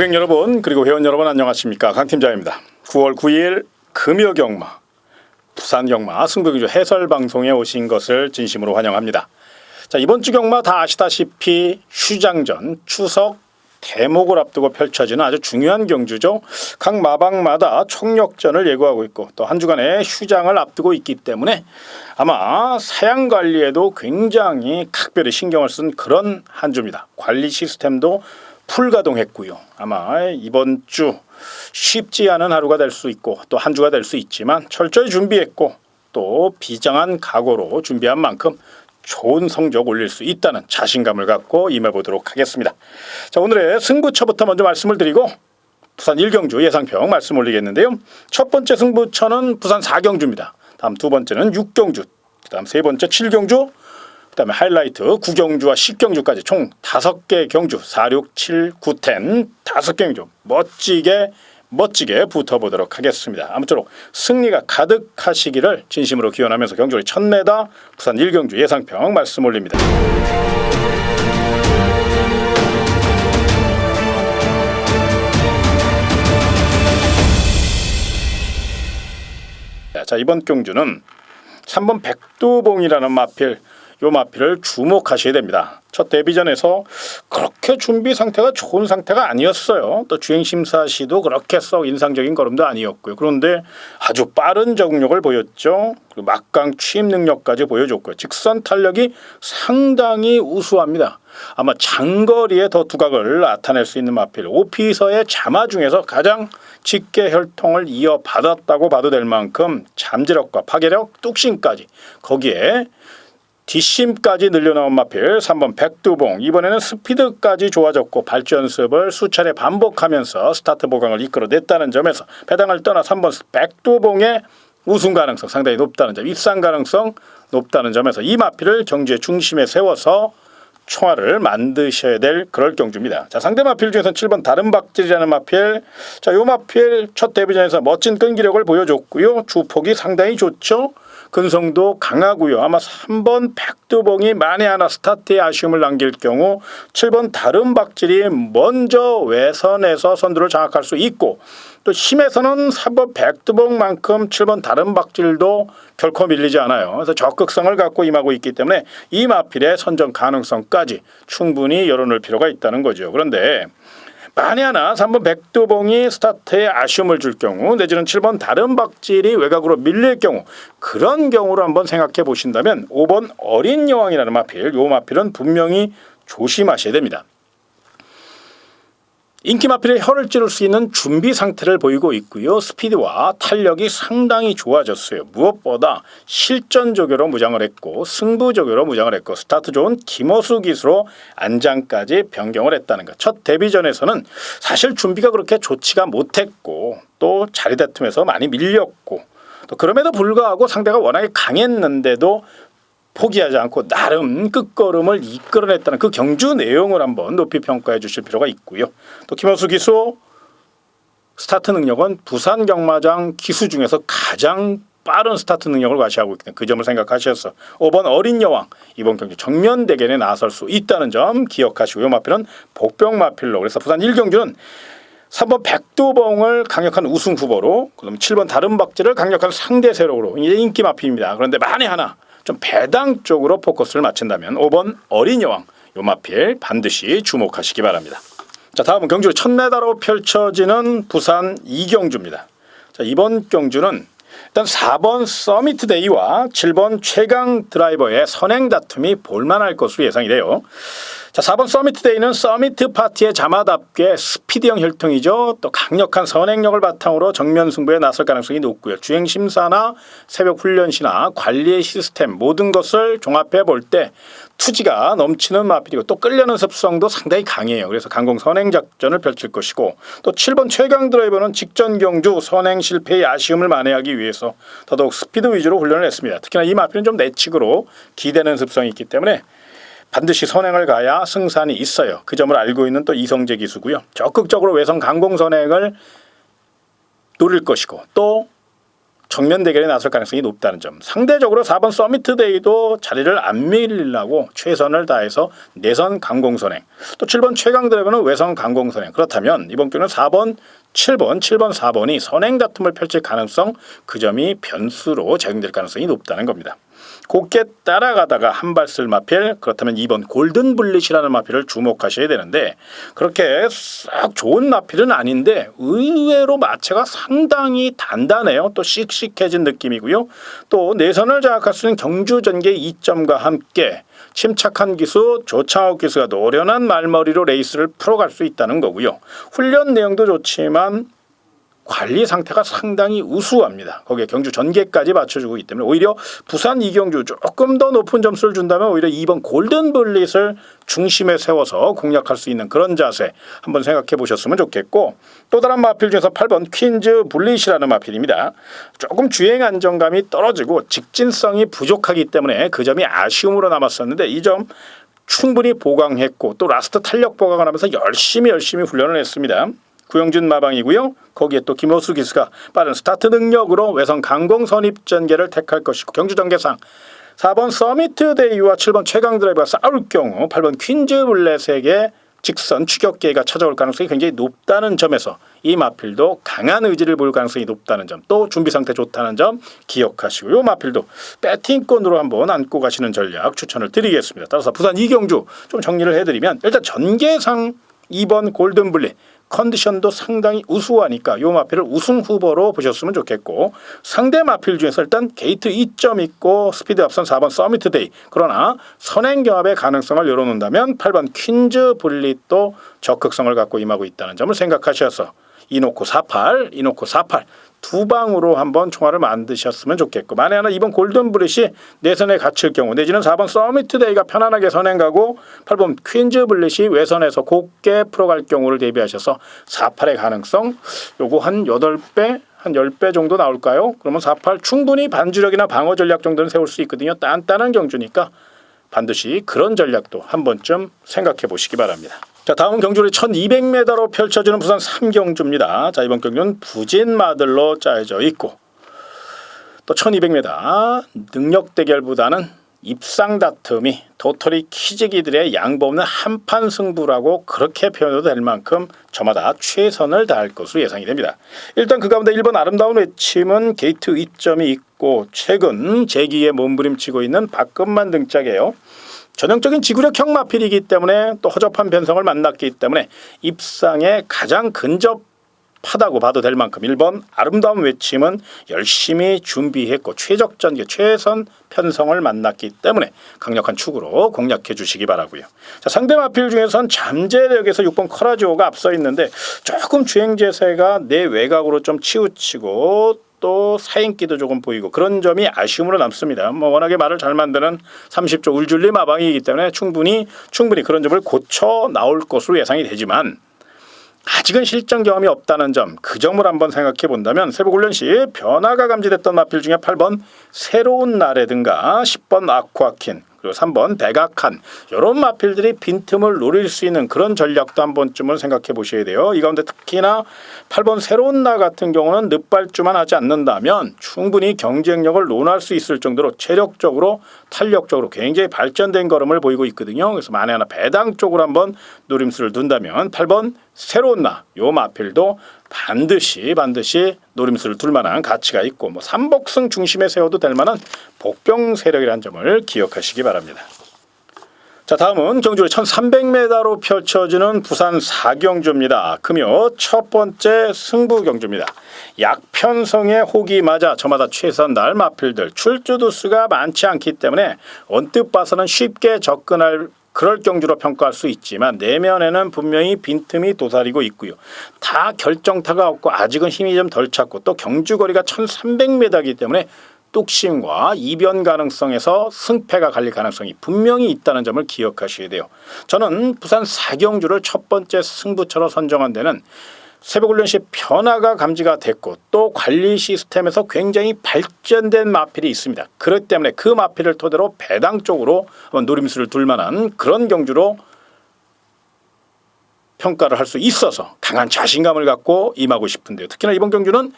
고객 여러분 그리고 회원 여러분 안녕하십니까, 강팀장입니다. 9월 9일 금요경마 부산경마 승부경주 해설방송에 오신 것을 진심으로 환영합니다. 자, 이번 주 경마 다 아시다시피 휴장전 추석 대목을 앞두고 펼쳐지는 아주 중요한 경주죠. 각 마방마다 총력전을 예고하고 있고 또 한 주간의 휴장을 앞두고 있기 때문에 아마 사양 관리에도 굉장히 각별히 신경을 쓴 그런 한 주입니다. 관리 시스템도 풀가동했고요. 아마 이번 주 쉽지 않은 하루가 될 수 있고 또 한 주가 될 수 있지만 철저히 준비했고 또 비장한 각오로 준비한 만큼 좋은 성적 올릴 수 있다는 자신감을 갖고 임해보도록 하겠습니다. 자, 오늘의 승부처부터 먼저 말씀을 드리고 부산 1경주 예상평 말씀 올리겠는데요. 첫 번째 승부처는 부산 4경주입니다. 다음 두 번째는 6경주, 그 다음 세 번째 7경주, 그 다음에 하이라이트 9경주와 10경주까지 총 5개 경주 4, 6, 7, 9, 10 5개 경주 멋지게 붙어보도록 하겠습니다. 아무쪼록 승리가 가득하시기를 진심으로 기원하면서 경주의 첫 매다 부산 1경주 예상평 말씀 올립니다. 자, 이번 경주는 3번 백두봉이라는 마필, 요 마필을 주목하셔야 됩니다. 첫 데뷔전에서 그렇게 준비 상태가 좋은 상태가 아니었어요. 또 주행심사 시도 그렇게 썩 인상적인 걸음도 아니었고요. 그런데 아주 빠른 적응력을 보였죠. 그리고 막강 취임 능력까지 보여줬고요. 직선 탄력이 상당히 우수합니다. 아마 장거리에 더 두각을 나타낼 수 있는 마필, 오피서의 자마 중에서 가장 직계 혈통을 이어받았다고 봐도 될 만큼 잠재력과 파괴력, 뚝심까지 거기에 뒷심까지 늘려나온 마필 3번 백두봉, 이번에는 스피드까지 좋아졌고 발주 연습을 수차례 반복하면서 스타트 보강을 이끌어냈다는 점에서 배당을 떠나 3번 백두봉의 우승 가능성 상당히 높다는 점, 입상 가능성 높다는 점에서 이 마필을 경주의 중심에 세워서 총알을 만드셔야 될 그럴 경주입니다. 자, 상대 마필 중에서는 7번 다른박질이라는 마필, 자, 요 마필 첫 데뷔전에서 멋진 끈기력을 보여줬고요. 주폭이 상당히 좋죠. 근성도 강하고요. 아마 3번 백두봉이 만에 하나 스타트에 아쉬움을 남길 경우 7번 다른박질이 먼저 외선에서 선두를 장악할 수 있고 또 힘에서는 3번 백두봉만큼 7번 다른박질도 결코 밀리지 않아요. 그래서 적극성을 갖고 임하고 있기 때문에 이 마필의 선정 가능성까지 충분히 열어놓을 필요가 있다는 거죠. 그런데 만에 하나 3번 백두봉이 스타트에 아쉬움을 줄 경우 내지는 7번 다른박질이 외곽으로 밀릴 경우, 그런 경우를 한번 생각해 보신다면 5번 어린 여왕이라는 마필, 이 마필은 분명히 조심하셔야 됩니다. 인기 마필의 혀를 찌를 수 있는 준비 상태를 보이고 있고요. 스피드와 탄력이 상당히 좋아졌어요. 무엇보다 실전적으로 무장을 했고 승부적으로 무장을 했고 스타트 좋은 김호수 기수로 안장까지 변경을 했다는 것. 첫 데뷔전에서는 사실 준비가 그렇게 좋지가 못했고 또 자리 다툼에서 많이 밀렸고 또 그럼에도 불구하고 상대가 워낙에 강했는데도 포기하지 않고 나름 끝걸음을 이끌어냈다는 그 경주 내용을 한번 높이 평가해 주실 필요가 있고요. 또 김호수 기수 스타트 능력은 부산 경마장 기수 중에서 가장 빠른 스타트 능력을 과시하고 있기 때문에 그 점을 생각하셔서 5번 어린 여왕 이번 경주 정면 대결에 나설 수 있다는 점 기억하시고요. 마필은 복병 마필로, 그래서 부산 1경주는 3번 백두봉을 강력한 우승 후보로, 그다음 7번 다른박질을 강력한 상대 세력으로 이제 인기 마필입니다. 그런데 만에 하나 좀 배당 쪽으로 포커스를 맞춘다면 5번 어린 여왕 요 마필 반드시 주목하시기 바랍니다. 자, 다음은 경주 첫 매다로 펼쳐지는 부산 2경주입니다. 자, 이번 경주는 일단 4번 서미트데이와 7번 최강 드라이버의 선행 다툼이 볼만할 것으로 예상이 돼요. 자, 4번 서미트데이는 서미트 파티의 자마답게 스피드형 혈통이죠. 또 강력한 선행력을 바탕으로 정면 승부에 나설 가능성이 높고요. 주행심사나 새벽 훈련시나 관리의 시스템 모든 것을 종합해 볼 때 투지가 넘치는 마필이고 또 끌려는 습성도 상당히 강해요. 그래서 강공 선행 작전을 펼칠 것이고 또 7번 최강 드라이버는 직전 경주 선행 실패의 아쉬움을 만회하기 위해서 더더욱 스피드 위주로 훈련을 했습니다. 특히나 이 마필은 좀 내측으로 기대는 습성이 있기 때문에 반드시 선행을 가야 승산이 있어요. 그 점을 알고 있는 또 이성재 기수고요. 적극적으로 외선 강공 선행을 노릴 것이고 또 정면 대결에 나설 가능성이 높다는 점. 상대적으로 4번 서미트데이도 자리를 안 밀리려고 최선을 다해서 내선 강공선행. 또 7번 최강드라이버는 외선 강공선행. 그렇다면 이번 경우는 4번, 7번, 4번이 선행 다툼을 펼칠 가능성, 그 점이 변수로 작용될 가능성이 높다는 겁니다. 곱게 따라가다가 한 발 쓸 마필, 그렇다면 2번 골든 블릿이라는 마필을 주목하셔야 되는데, 그렇게 싹 좋은 마필은 아닌데 의외로 마체가 상당히 단단해요. 또 씩씩해진 느낌이고요. 또 내선을 장악할 수 있는 경주 전개 2점과 함께 침착한 기수, 조창욱 기수가 노련한 말머리로 레이스를 풀어갈 수 있다는 거고요. 훈련 내용도 좋지만 관리 상태가 상당히 우수합니다. 거기에 경주 전개까지 맞춰주고 있기 때문에 오히려 부산 이경주 조금 더 높은 점수를 준다면 오히려 2번 골든 블릿을 중심에 세워서 공략할 수 있는 그런 자세 한번 생각해 보셨으면 좋겠고, 또 다른 마필 중에서 8번 퀸즈 블릿이라는 마필입니다. 조금 주행 안정감이 떨어지고 직진성이 부족하기 때문에 그 점이 아쉬움으로 남았었는데 이 점 충분히 보강했고 또 라스트 탄력 보강을 하면서 열심히 훈련을 했습니다. 구영준 마방이고요. 거기에 또 김호수 기수가 빠른 스타트 능력으로 외선 강공 선입 전개를 택할 것이고, 경주 전개상 4번 서미트 데이와 7번 최강 드라이버가 싸울 경우 8번 퀸즈 블렛에게 직선 추격 기회가 찾아올 가능성이 굉장히 높다는 점에서 이 마필도 강한 의지를 보일 가능성이 높다는 점, 또 준비 상태 좋다는 점 기억하시고요. 이 마필도 배팅권으로 한번 안고 가시는 전략 추천을 드리겠습니다. 따라서 부산 이경주 좀 정리를 해드리면, 일단 전개상 2번 골든 블릿 컨디션도 상당히 우수하니까 이 마필을 우승 후보로 보셨으면 좋겠고, 상대 마필 중에서 일단 게이트 2점 있고 스피드 앞선 4번 서미트 데이, 그러나 선행 경합의 가능성을 열어놓는다면 8번 퀸즈 블릿도 적극성을 갖고 임하고 있다는 점을 생각하셔서 이노코 48 두 방으로 한번 총알을 만드셨으면 좋겠고, 만에 하나 2번 골든 블릿이 내선에 갇힐 경우 내지는 4번 서미트 데이가 편안하게 선행 가고 8번 퀸즈 블릿이 외선에서 곱게 풀어갈 경우를 대비하셔서 48의 가능성 요거 한 8배 한 10배 정도 나올까요? 그러면 48 충분히 반주력이나 방어 전략 정도는 세울 수 있거든요. 단단한 경주니까 반드시 그런 전략도 한 번쯤 생각해 보시기 바랍니다. 자, 다음은 경주를 1200m로 펼쳐지는 부산 3경주입니다. 자, 이번 경주는 부진마들로 짜여져 있고 또 1200m 능력 대결보다는 입상 다툼이 도토리 키재기들의 양보 없는 한판 승부라고 그렇게 표현해도 될 만큼 저마다 최선을 다할 것으로 예상이 됩니다. 일단 그 가운데 1번 아름다운 외침은 게이트 2점이 있고 최근 재기에 몸부림치고 있는 박금만 등짝이에요. 전형적인 지구력형 마필이기 때문에 또 허접한 변성을 만났기 때문에 입상에 가장 근접하다고 봐도 될 만큼 1번 아름다운 외침은 열심히 준비했고 최적 전개 최선 편성을 만났기 때문에 강력한 축으로 공략해 주시기 바라고요. 자, 상대 마필 중에선 잠재력에서 6번 커라지오가 앞서 있는데 조금 주행 제세가 내 외곽으로 좀 치우치고 또 사인기도 조금 보이고 그런 점이 아쉬움으로 남습니다. 워낙에 말을 잘 만드는 30조 울줄리 마방이기 때문에 충분히 그런 점을 고쳐 나올 것으로 예상이 되지만 아직은 실전 경험이 없다는 점, 그 점을 한번 생각해 본다면 세부훈련 시 변화가 감지됐던 마필 중에 8번 새로운 날에든가 10번 아쿠아킨 그리고 3번 백악한 이런 마필들이 빈틈을 노릴 수 있는 그런 전략도 한 번쯤은 생각해 보셔야 돼요. 이 가운데 특히나 8번 새로운 날 같은 경우는 늦발주만 하지 않는다면 충분히 경쟁력을 논할 수 있을 정도로 체력적으로 탄력적으로 굉장히 발전된 걸음을 보이고 있거든요. 그래서 만에 하나 배당 쪽으로 한번 노림수를 둔다면 8번 새로운 날 요 마필도 반드시 노림수를 둘 만한 가치가 있고 삼복승 중심에 세워도 될 만한 복병 세력이라는 점을 기억하시기 바랍니다. 자, 다음은 경주를 1300m로 펼쳐지는 부산 4경주입니다. 금요 첫 번째 승부 경주입니다. 약편성의 혹이 맞아 저마다 최선 날 마필들 출주 두수가 많지 않기 때문에 언뜻 봐서는 쉽게 접근할 그럴 경주로 평가할 수 있지만 내면에는 분명히 빈틈이 도사리고 있고요. 다 결정타가 없고 아직은 힘이 좀 덜 찼고 또 경주거리가 1300m이기 때문에 뚝심과 이변 가능성에서 승패가 갈릴 가능성이 분명히 있다는 점을 기억하셔야 돼요. 저는 부산 4경주를 첫 번째 승부처로 선정한 데는 새벽훈련 시 변화가 감지가 됐고 또 관리 시스템에서 굉장히 발전된 마필이 있습니다. 그렇기 때문에 그 마필을 토대로 배당 쪽으로 노림수를 둘 만한 그런 경주로 평가를 할 수 있어서 강한 자신감을 갖고 임하고 싶은데요. 특히나 이번 경주는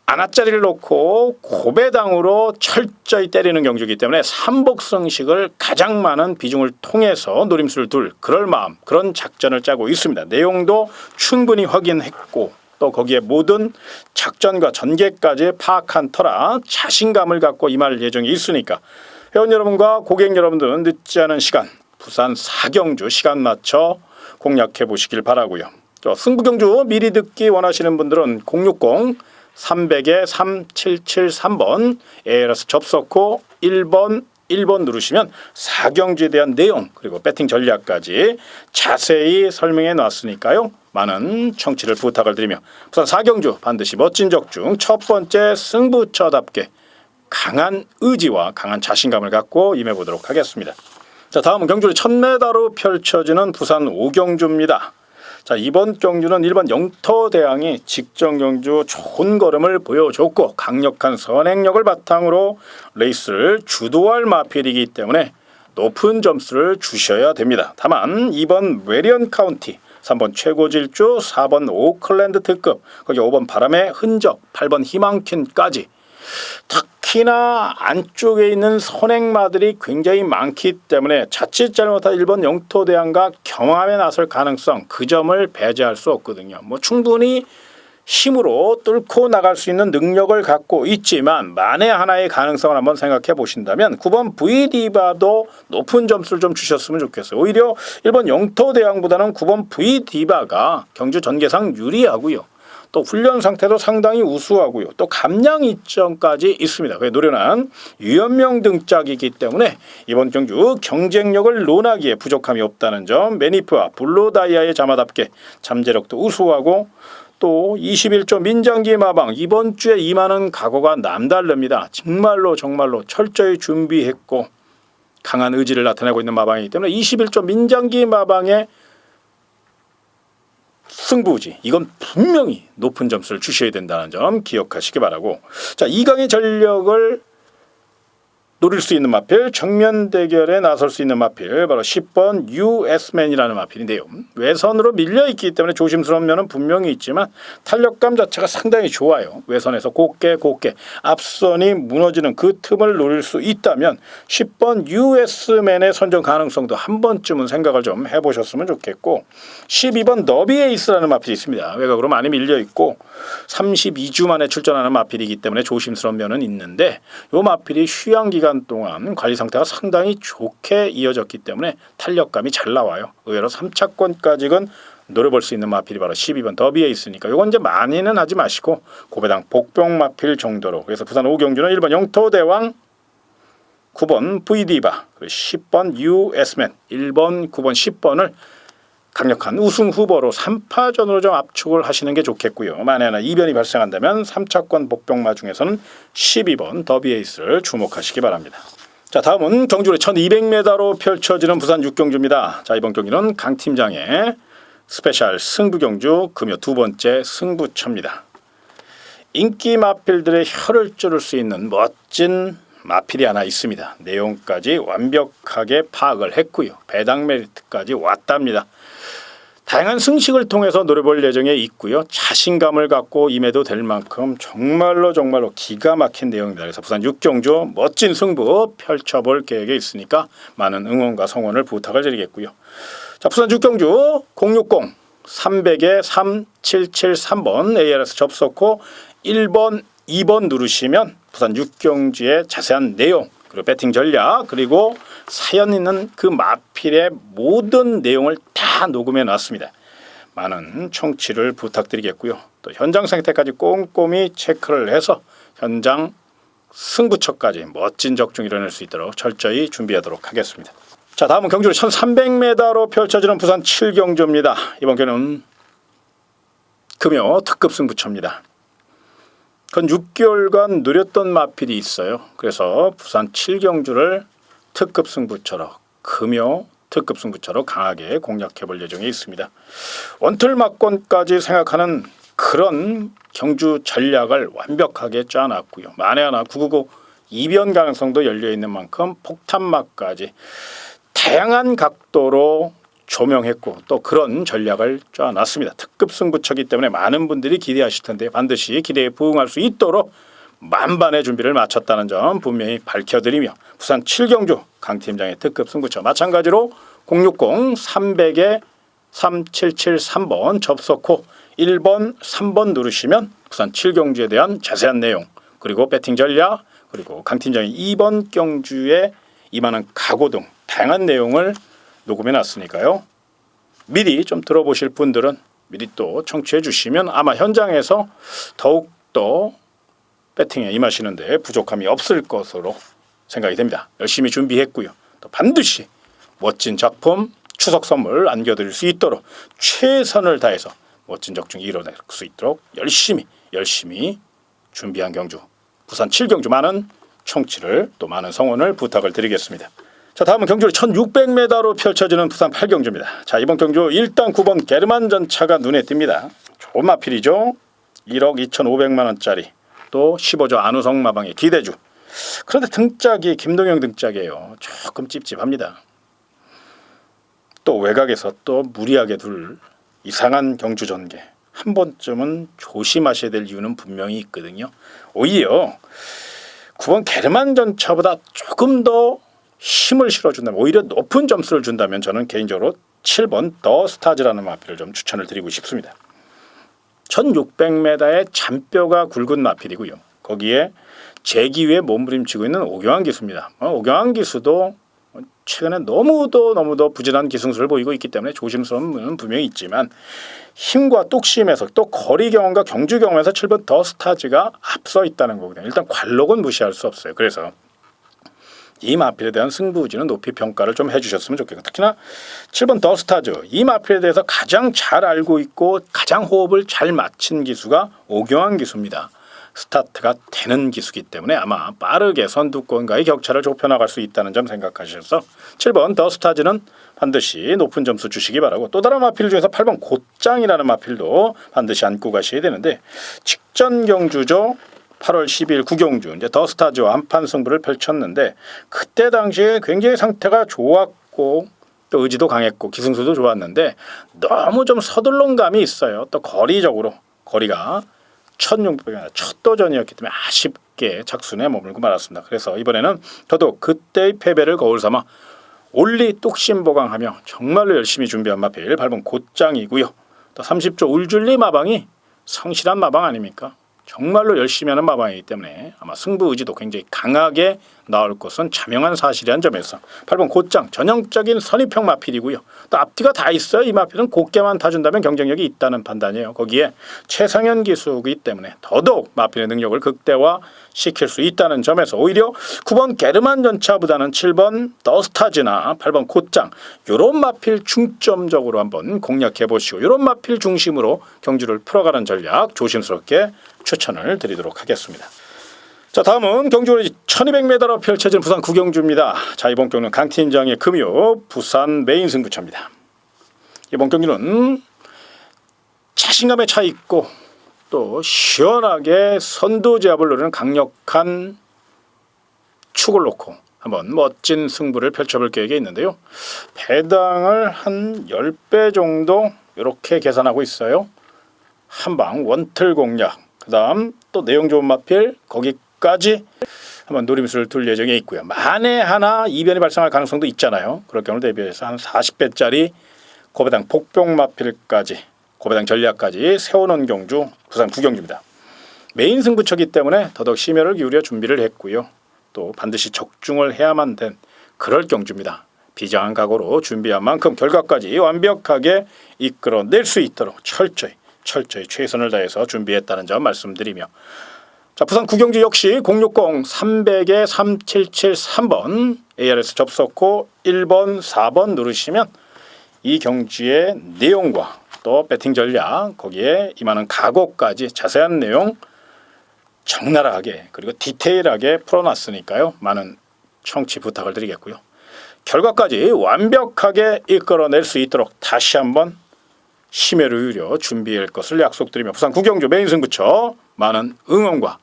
안아짜리를 놓고 고배당으로 철저히 때리는 경주이기 때문에 삼복승식을 가장 많은 비중을 통해서 노림수를 둘 그럴 마음, 그런 작전을 짜고 있습니다. 내용도 충분히 확인했고 또 거기에 모든 작전과 전개까지 파악한 터라 자신감을 갖고 임할 예정이 있으니까 회원 여러분과 고객 여러분들은 늦지 않은 시간 부산 4경주 시간 맞춰 공략해 보시길 바라고요. 승부경주 미리 듣기 원하시는 분들은 060-300-3773번 ALS 접속 후 1번 누르시면 4경주에 대한 내용 그리고 배팅 전략까지 자세히 설명해 놨으니까요. 많은 청취를 부탁을 드리며 부산 4경주 반드시 멋진 적중 첫 번째 승부처답게 강한 의지와 강한 자신감을 갖고 임해보도록 하겠습니다. 자, 다음은 경주를 1000m로 펼쳐지는 부산 5경주입니다. 자, 이번 경주는 일반 영토대왕이 직전 경주 좋은 걸음을 보여줬고 강력한 선행력을 바탕으로 레이스를 주도할 마필이기 때문에 높은 점수를 주셔야 됩니다. 다만 이번 웨리언 카운티 3번 최고질주, 4번 오클랜드 특급, 거기 5번 바람의 흔적, 8번 희망퀸까지 특히나 안쪽에 있는 선행마들이 굉장히 많기 때문에 자칫 잘못한 일본 영토대왕과 경합에 나설 가능성 그 점을 배제할 수 없거든요. 충분히 힘으로 뚫고 나갈 수 있는 능력을 갖고 있지만 만에 하나의 가능성을 한번 생각해 보신다면 9번 V디바도 높은 점수를 좀 주셨으면 좋겠어요. 오히려 일본 영토대왕보다는 9번 V디바가 경주 전개상 유리하고요. 또 훈련 상태도 상당히 우수하고요. 또 감량 이점까지 있습니다. 노련한 유연명 등짝이기 때문에 이번 경주 경쟁력을 논하기에 부족함이 없다는 점, 매니프와 블루다이아의 자마답게 잠재력도 우수하고 또 21조 민장기 마방 이번 주에 임하는 각오가 남다릅니다. 정말로 철저히 준비했고 강한 의지를 나타내고 있는 마방이기 때문에 21조 민장기 마방의 승부지 이건 분명히 높은 점수를 주셔야 된다는 점 기억하시기 바라고. 자, 2강의 전력을 노릴 수 있는 마필, 정면 대결에 나설 수 있는 마필 바로 10번 US맨이라는 마필인데요. 외선으로 밀려있기 때문에 조심스러운 면은 분명히 있지만 탄력감 자체가 상당히 좋아요. 외선에서 곱게 앞선이 무너지는 그 틈을 노릴 수 있다면 10번 US맨의 선정 가능성도 한 번쯤은 생각을 좀 해보셨으면 좋겠고 12번 너비에이스라는 마필이 있습니다. 외곽으로 많이 밀려있고 32주 만에 출전하는 마필이기 때문에 조심스러운 면은 있는데 이 마필이 휴양기간 동안 관리 상태가 상당히 좋게 이어졌기 때문에 탄력감이 잘 나와요. 의외로 3차권까지는 노려볼 수 있는 마필이 바로 12번 더비에 있으니까 이건 이제 많이는 하지 마시고 고배당 복병 마필 정도로. 그래서 부산 5경주는 1번 영토대왕, 9번 V디바, 10번 US맨, 1번, 9번, 10번을 강력한 우승 후보로 3파전으로 좀 압축을 하시는 게 좋겠고요. 만에 하나 이변이 발생한다면 3차권 복병마 중에서는 12번 더비에이스를 주목하시기 바랍니다. 자, 다음은 경주의 1200m로 펼쳐지는 부산 6경주입니다. 자, 이번 경기는 강 팀장의 스페셜 승부경주 금요 두 번째 승부처입니다. 인기 마필들의 혀를 찌를 수 있는 멋진 마필이 하나 있습니다. 내용까지 완벽하게 파악을 했고요. 배당 메리트까지 왔답니다. 다양한 승식을 통해서 노려볼 예정에 있고요. 자신감을 갖고 임해도 될 만큼 정말로 기가 막힌 내용입니다. 그래서 부산 6경주 멋진 승부 펼쳐볼 계획에 있으니까 많은 응원과 성원을 부탁을 드리겠고요. 자, 부산 6경주 060-300-3773번 ALS 접속 후 1번, 2번 누르시면 부산 6경주의 자세한 내용 그리고 배팅 전략 그리고 사연 있는 그 마필의 모든 내용을 다 녹음해 놨습니다. 많은 청취를 부탁드리겠고요. 또 현장 상태까지 꼼꼼히 체크를 해서 현장 승부처까지 멋진 적중 이뤄낼 수 있도록 철저히 준비하도록 하겠습니다. 자, 다음은 경주를 1300m로 펼쳐지는 부산 7경주입니다. 이번 경기는 금요 특급 승부처입니다. 건 6개월간 누렸던 마필이 있어요. 그래서 부산 7경주를 특급 승부처로 금요 특급 승부처로 강하게 공략해 볼 예정에 있습니다. 원툴 막권까지 생각하는 그런 경주 전략을 완벽하게 짜놨고요. 만에 하나 999 이변 가능성도 열려 있는 만큼 폭탄막까지 다양한 각도로 조명했고 또 그런 전략을 짜놨습니다. 특급 승부처기 때문에 많은 분들이 기대하실 텐데 반드시 기대에 부응할 수 있도록 만반의 준비를 마쳤다는 점 분명히 밝혀드리며 부산 7경주 강 팀장의 특급 승부처 마찬가지로 060-300에 3773번 접속 후 1번, 3번 누르시면 부산 7경주에 대한 자세한 내용 그리고 배팅 전략 그리고 강 팀장이 2번 경주에 임하는 각오 등 다양한 내용을 녹음해 놨으니까요. 미리 좀 들어보실 분들은 미리 또 청취해 주시면 아마 현장에서 더욱더 배팅에 임하시는데 부족함이 없을 것으로 생각이 됩니다. 열심히 준비했고요. 또 반드시 멋진 작품 추석 선물 안겨드릴 수 있도록 최선을 다해서 멋진 적중 이뤄낼 수 있도록 열심히 준비한 경주 부산 7경주 많은 청취를 또 많은 성원을 부탁을 드리겠습니다. 자, 다음은 경주를 1600m로 펼쳐지는 부산 8경주입니다. 자, 이번 경주 일단 9번 게르만 전차가 눈에 띕니다. 좋은 마필이죠. 1억 2,500만 원짜리 또 15조 안우성 마방의 기대주. 그런데 등짝이 김동영 등짝이에요. 조금 찝찝합니다. 또 외곽에서 또 무리하게 둘 이상한 경주 전개. 한 번쯤은 조심하셔야 될 이유는 분명히 있거든요. 오히려 9번 게르만 전차보다 조금 더 힘을 실어준다면 오히려 높은 점수를 준다면 저는 개인적으로 7번 더 스타즈라는 마필을 좀 추천을 드리고 싶습니다. 1600m의 잔뼈가 굵은 마필이고요. 거기에 재기 위에 몸부림치고 있는 오경환 기수입니다. 오경환 기수도 최근에 너무도 부진한 기승수를 보이고 있기 때문에 조심스러운 부분은 분명히 있지만 힘과 뚝심에서 또 거리 경험과 경주 경험에서 7번 더 스타즈가 앞서 있다는 거거든요. 일단 관록은 무시할 수 없어요. 그래서 이 마필에 대한 승부 의지는 높이 평가를 좀 해주셨으면 좋겠고 특히나 7번 더 스타즈 이 마필에 대해서 가장 잘 알고 있고 가장 호흡을 잘 맞춘 기수가 오경환 기수입니다. 스타트가 되는 기수기 때문에 아마 빠르게 선두권과의 격차를 좁혀나갈 수 있다는 점 생각하셔서 7번 더 스타즈는 반드시 높은 점수 주시기 바라고 또 다른 마필 중에서 8번 곧장이라는 마필도 반드시 안고 가셔야 되는데 직전 경주죠. 8월 12일 구경주 이제 더 스타즈와 한판 승부를 펼쳤는데 그때 당시에 굉장히 상태가 좋았고 또 의지도 강했고 기승수도 좋았는데 너무 좀 서둘른 감이 있어요. 또 거리가 1600이 첫 도전이었기 때문에 아쉽게 착순에 머물고 말았습니다. 그래서 이번에는 저도 그때의 패배를 거울 삼아 올리 뚝심 보강하며 정말로 열심히 준비한 마필 8번 곧장이고요. 또 30조 울줄리 마방이 성실한 마방 아닙니까? 정말로 열심히 하는 마방이기 때문에 아마 승부 의지도 굉장히 강하게 나올 것은 자명한 사실이란 점에서 8번 곧장 전형적인 선입형 마필이고요. 또 앞뒤가 다 있어요. 이 마필은 곧게만 타준다면 경쟁력이 있다는 판단이에요. 거기에 최상현 기수이기 때문에 더더욱 마필의 능력을 극대화시킬 수 있다는 점에서 오히려 9번 게르만 전차보다는 7번 더 스타즈나 8번 곧장 이런 마필 중점적으로 한번 공략해 보시고 이런 마필 중심으로 경주를 풀어가는 전략 조심스럽게 추천을 드리도록 하겠습니다. 자, 다음은 경주를 1200m로 펼쳐진 부산 9경주입니다. 자, 이번 경주는 강 팀장의 금요 부산 메인 승부처입니다. 이번 경주는 자신감에 차 있고 또 시원하게 선두 제압을 노리는 강력한 축을 놓고 한번 멋진 승부를 펼쳐볼 계획이 있는데요. 배당을 한 10배 정도 이렇게 계산하고 있어요. 한방 원틀 공략 그 다음 또 내용 좋은 마필 거기까지 한번 노림수를 둘 예정에 있고요. 만에 하나 이변이 발생할 가능성도 있잖아요. 그럴 경우를 대비해서 한 40배짜리 고배당 복병 마필까지 고배당 전략까지 세워놓은 경주 부산 9경주입니다. 메인 승부처기 때문에 더더욱 심혈을 기울여 준비를 했고요. 또 반드시 적중을 해야만 된 그럴 경주입니다. 비장한 각오로 준비한 만큼 결과까지 완벽하게 이끌어낼 수 있도록 철저히 최선을 다해서 준비했다는 점 말씀드리며 자, 부산 9경주 역시 060-300에 3773번 ARS 접속 후 1번, 4번 누르시면 이 경주의 내용과 또 배팅 전략 거기에 임하는 각오까지 자세한 내용 적나라하게 그리고 디테일하게 풀어놨으니까요. 많은 청취 부탁을 드리겠고요. 결과까지 완벽하게 이끌어낼 수 있도록 다시 한번 심혈을 기울여 준비할 것을 약속드리며 부산 9경주 메인 승부처 많은 응원과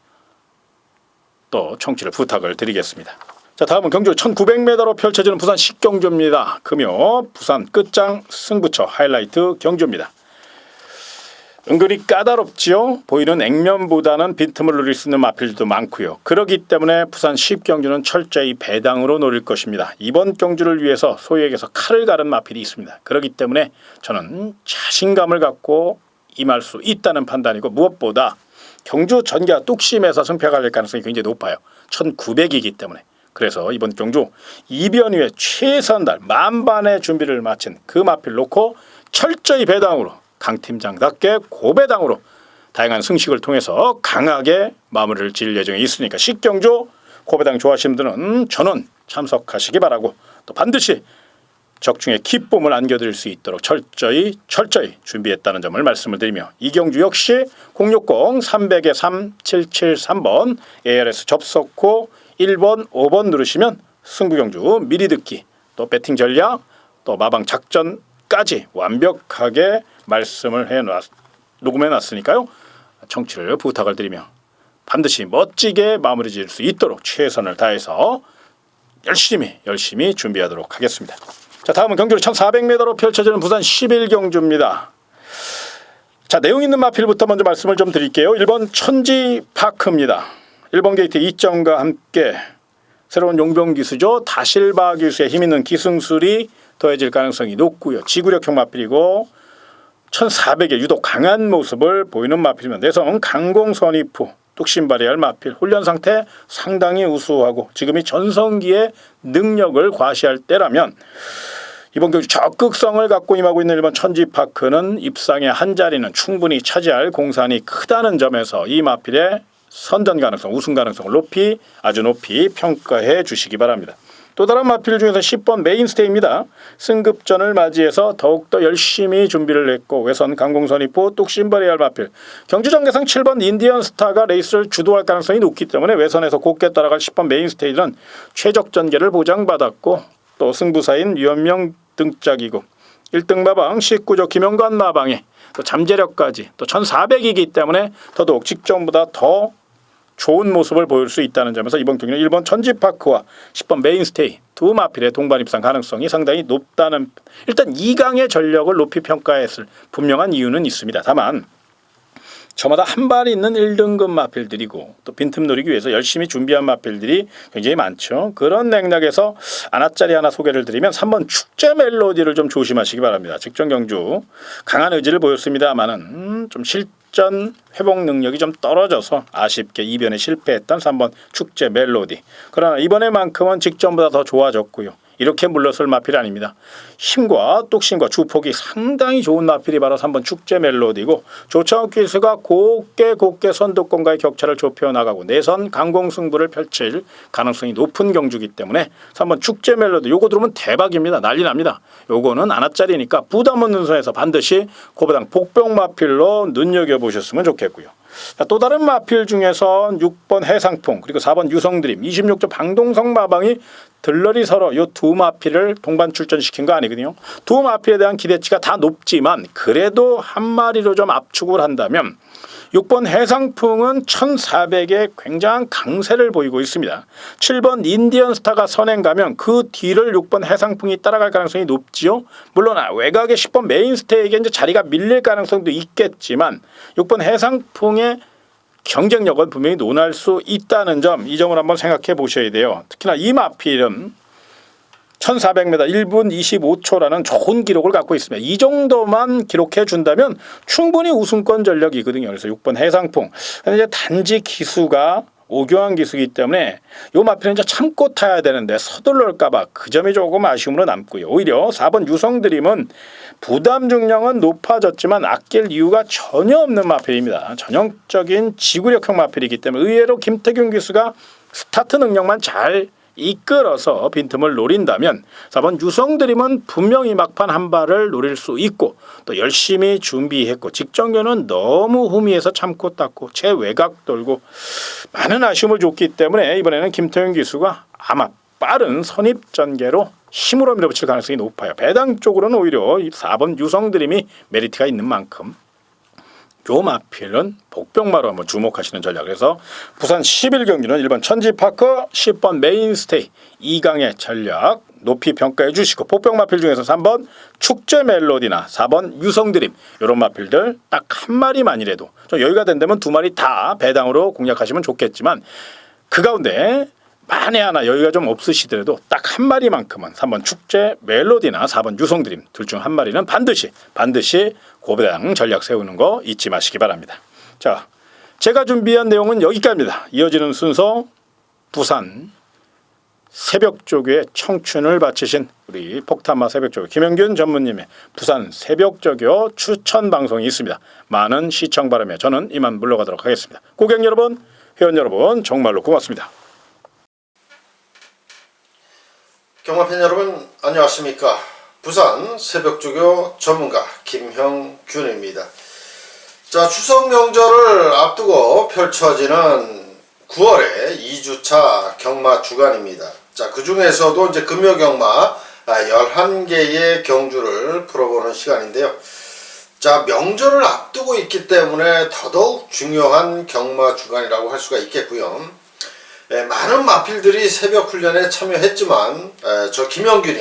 또 청취를 부탁을 드리겠습니다. 자, 다음은 경주 1900m로 펼쳐지는 부산 식경주입니다. 금요 부산 끝장 승부처 하이라이트 경주입니다. 은근히 까다롭지요. 보이는 액면보다는 빈틈을 노릴 수 있는 마필들도 많고요. 그렇기 때문에 부산 10경주는 철저히 배당으로 노릴 것입니다. 이번 경주를 위해서 소유에게서 칼을 가른 마필이 있습니다. 그렇기 때문에 저는 자신감을 갖고 임할 수 있다는 판단이고, 무엇보다 경주 전개와 뚝심에서 승패가 갈릴 가능성이 굉장히 높아요. 1900이기 때문에. 그래서 이번 경주 이변 후에 최선 달 만반의 준비를 마친 그 마필 놓고 철저히 배당으로, 강팀장답게 고배당으로 다양한 승식을 통해서 강하게 마무리를 지을 예정에 있으니까, 식경주 고배당 좋아하시는 분들은 전원 참석하시기 바라고, 또 반드시 적중의 기쁨을 안겨드릴 수 있도록 철저히 준비했다는 점을 말씀을 드리며, 이 경주 역시 060-300-3773번 ARS 접속 후 1번, 5번 누르시면 승부경주 미리 듣기, 또 배팅 전략, 또 마방 작전까지 완벽하게 말씀을 녹음해놨으니까요. 청취를 부탁을 드리며 반드시 멋지게 마무리 지을 수 있도록 최선을 다해서 열심히 준비하도록 하겠습니다. 자, 다음은 경주를 1400m로 펼쳐지는 부산 11경주입니다. 자, 내용 있는 마필부터 먼저 말씀을 좀 드릴게요. 1번 천지파크입니다. 1번 게이트 2점과 함께 새로운 용병 기수죠. 다실바 기수의 힘있는 기승술이 더해질 가능성이 높고요. 지구력형 마필이고 1400의 유독 강한 모습을 보이는 마필이면, 내성 강공선이프, 뚝심 발휘할 마필, 훈련 상태 상당히 우수하고 지금이 전성기의 능력을 과시할 때라면, 이번 경주 적극성을 갖고 임하고 있는 1번 천지파크는 입상의 한 자리는 충분히 차지할 공산이 크다는 점에서 이 마필의 선전 가능성, 우승 가능성을 아주 높이 평가해 주시기 바랍니다. 또 다른 마필 중에서 10번 메인스테이입니다. 승급전을 맞이해서 더욱더 열심히 준비를 했고, 외선 강공선이포 뚝심 발휘할 마필, 경주 전개상 7번 인디언 스타가 레이스를 주도할 가능성이 높기 때문에 외선에서 곱게 따라갈 10번 메인스테이는 최적 전개를 보장받았고, 또 승부사인 유현명 등짝이고 1등 마방 19조 김영관 마방에 또 잠재력까지 또 1400이기 때문에 더더욱 직전보다 더 좋은 모습을 보일 수 있다는 점에서 이번 경기는 1번 천지파크와 10번 메인스테이 두 마필의 동반 입상 가능성이 상당히 높다는, 일단 2강의 전력을 높이 평가했을 분명한 이유는 있습니다. 다만 저마다 한 발이 있는 1등급 마필들이고 또 빈틈 노리기 위해서 열심히 준비한 마필들이 굉장히 많죠. 그런 맥락에서 하나짜리 하나 소개를 드리면 3번 축제 멜로디를 좀 조심하시기 바랍니다. 직전 경주 강한 의지를 보였습니다만은 좀 실전 회복 능력이 좀 떨어져서 아쉽게 이변에 실패했던 3번 축제 멜로디. 그러나 이번에만큼은 직전보다 더 좋아졌고요. 이렇게 물러설 마필이 아닙니다. 힘과 뚝심과 주폭이 상당히 좋은 마필이 바로 3번 축제 멜로디고, 조창욱 기수가 곱게 선두권과의 격차를 좁혀나가고 내선 강공승부를 펼칠 가능성이 높은 경주기 때문에 3번 축제 멜로디 요거 들으면 대박입니다. 난리 납니다. 요거는 하나짜리니까 부담 없는 선에서 반드시 고배당 복병 마필로 눈여겨보셨으면 좋겠고요. 자, 또 다른 마필 중에서 6번 해상풍 그리고 4번 유성드림 26조 방동성 마방이 들러리 서로 이 두 마필을 동반 출전시킨 거 아니거든요. 두 마필에 대한 기대치가 다 높지만 그래도 한 마리로 좀 압축을 한다면 6번 해상풍은 1400에 굉장한 강세를 보이고 있습니다. 7번 인디언 스타가 선행 가면 그 뒤를 6번 해상풍이 따라갈 가능성이 높지요. 물론 외곽의 10번 메인스테이에게 이제 자리가 밀릴 가능성도 있겠지만 6번 해상풍의 경쟁력은 분명히 논할 수 있다는 점, 이 점을 한번 생각해 보셔야 돼요. 특히나 이 마필은 1400m 1분 25초라는 좋은 기록을 갖고 있습니다. 이 정도만 기록해 준다면 충분히 우승권 전력이거든요. 그래서 6번 해상풍. 이제 단지 기수가 오교환 기수이기 때문에 요 마필은 이제 참고 타야 되는데 서둘러올까봐 그 점이 조금 아쉬움으로 남고요. 오히려 4번 유성드림은 부담 중량은 높아졌지만 아낄 이유가 전혀 없는 마필입니다. 전형적인 지구력형 마필이기 때문에 의외로 김태균 기수가 스타트 능력만 잘 이끌어서 빈틈을 노린다면 4번 유성드림은 분명히 막판 한 발을 노릴 수 있고 또 열심히 준비했고 직전견은 너무 후미에서 참고 땄고 최외곽 돌고 많은 아쉬움을 줬기 때문에 이번에는 김태균 기수가 아마 빠른 선입 전개로 힘으로 밀어붙일 가능성이 높아요. 배당 쪽으로는 오히려 4번 유성드림이 메리트가 있는 만큼 요 마필은 복병마로 한번 주목하시는 전략. 그래서 부산 11경기는 1번 천지파크, 10번 메인스테이, 2강의 전략 높이 평가해 주시고, 복병 마필 중에서 3번 축제 멜로디나 4번 유성드림, 이런 마필들 딱 한 마리만이라도 좀 여유가 된다면 두 마리 다 배당으로 공략하시면 좋겠지만, 그 가운데 만에 하나 여유가 좀 없으시더라도 딱 한 마리만큼은 3번 축제 멜로디나 4번 유성드림 둘 중 한 마리는 반드시 고배당 전략 세우는 거 잊지 마시기 바랍니다. 자, 제가 준비한 내용은 여기까지입니다. 이어지는 순서, 부산 새벽조교의 청춘을 바치신 우리 폭탄마 새벽조교 김영균 전무님의 부산 새벽조교 추천 방송이 있습니다. 많은 시청 바라며 저는 이만 물러가도록 하겠습니다. 고객 여러분, 회원 여러분, 정말로 고맙습니다. 경마팬 여러분, 안녕하십니까. 부산 새벽조교 전문가 김형균입니다. 자, 추석 명절을 앞두고 펼쳐지는 9월의 2주차 경마 주간입니다. 자, 그 중에서도 이제 금요 경마 11개의 경주를 풀어보는 시간인데요. 자, 명절을 앞두고 있기 때문에 더더욱 중요한 경마 주간이라고 할 수가 있겠고요. 많은 마필들이 새벽 훈련에 참여했지만 저 김영균이